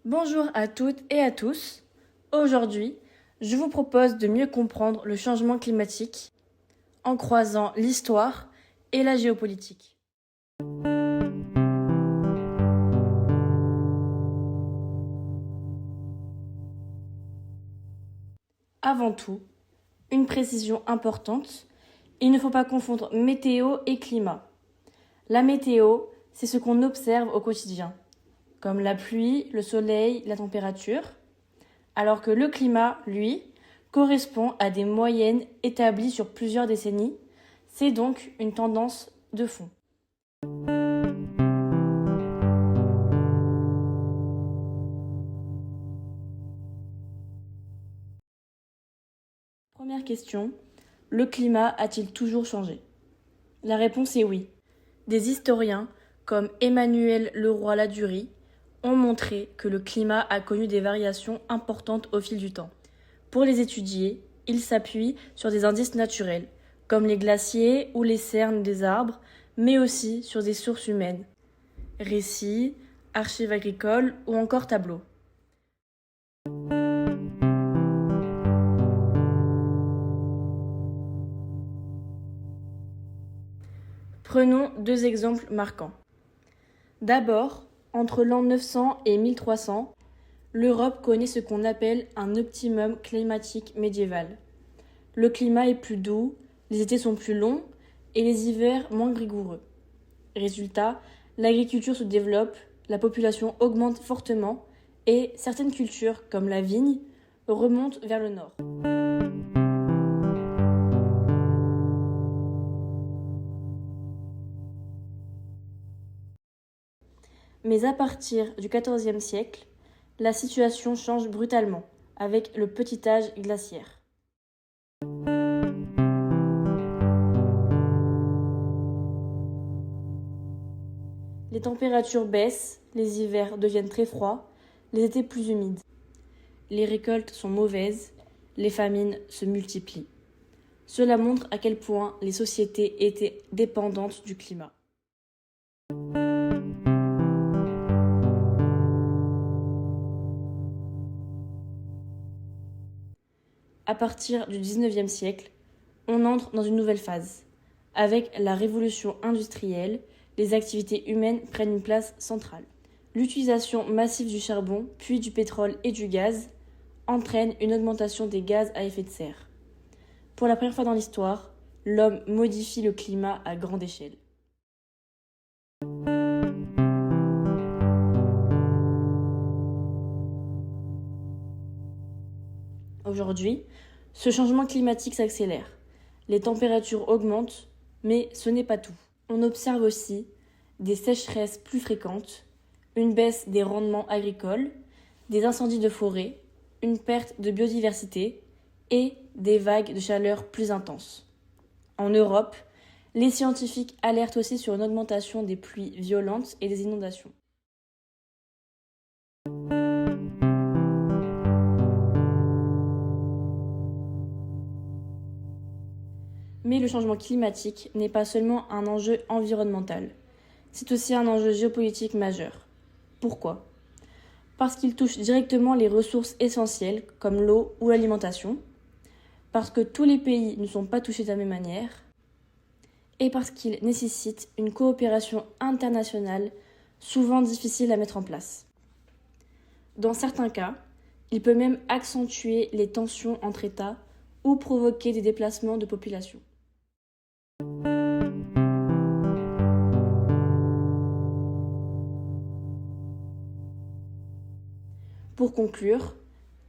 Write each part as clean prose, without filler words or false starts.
Bonjour à toutes et à tous. Aujourd'hui, je vous propose de mieux comprendre le changement climatique en croisant l'histoire et la géopolitique. Avant tout, une précision importante, il ne faut pas confondre météo et climat. La météo, c'est ce qu'on observe au quotidien, comme la pluie, le soleil, la température, alors que le climat, lui, correspond à des moyennes établies sur plusieurs décennies. C'est donc une tendance de fond. Première question, le climat a-t-il toujours changé? La réponse est oui. Des historiens, comme Emmanuel Leroy-Ladurie, ont montré que le climat a connu des variations importantes au fil du temps. Pour les étudier, ils s'appuient sur des indices naturels, comme les glaciers ou les cernes des arbres, mais aussi sur des sources humaines, récits, archives agricoles ou encore tableaux. Prenons deux exemples marquants. D'abord, entre l'an 900 et 1300, l'Europe connaît ce qu'on appelle un optimum climatique médiéval. Le climat est plus doux, les étés sont plus longs et les hivers moins rigoureux. Résultat, l'agriculture se développe, la population augmente fortement et certaines cultures, comme la vigne, remontent vers le nord. Mais à partir du XIVe siècle, la situation change brutalement avec le petit âge glaciaire. Les températures baissent, les hivers deviennent très froids, les étés plus humides. Les récoltes sont mauvaises, les famines se multiplient. Cela montre à quel point les sociétés étaient dépendantes du climat. À partir du XIXe siècle, on entre dans une nouvelle phase. Avec la révolution industrielle, les activités humaines prennent une place centrale. L'utilisation massive du charbon, puis du pétrole et du gaz, entraîne une augmentation des gaz à effet de serre. Pour la première fois dans l'histoire, l'homme modifie le climat à grande échelle. Aujourd'hui, ce changement climatique s'accélère. Les températures augmentent, mais ce n'est pas tout. On observe aussi des sécheresses plus fréquentes, une baisse des rendements agricoles, des incendies de forêt, une perte de biodiversité et des vagues de chaleur plus intenses. En Europe, les scientifiques alertent aussi sur une augmentation des pluies violentes et des inondations. Mais le changement climatique n'est pas seulement un enjeu environnemental, c'est aussi un enjeu géopolitique majeur. Pourquoi ? Parce qu'il touche directement les ressources essentielles comme l'eau ou l'alimentation, parce que tous les pays ne sont pas touchés de la même manière, et parce qu'il nécessite une coopération internationale souvent difficile à mettre en place. Dans certains cas, il peut même accentuer les tensions entre États ou provoquer des déplacements de population. Pour conclure,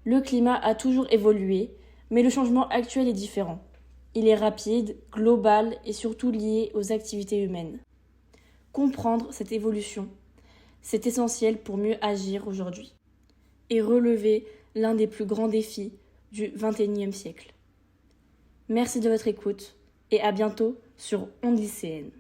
le climat a toujours évolué, mais le changement actuel est différent. Il est rapide, global et surtout lié aux activités humaines. Comprendre cette évolution, c'est essentiel pour mieux agir aujourd'hui et relever l'un des plus grands défis du XXIe siècle. Merci de votre écoute et à bientôt sur Ondes lycéennes.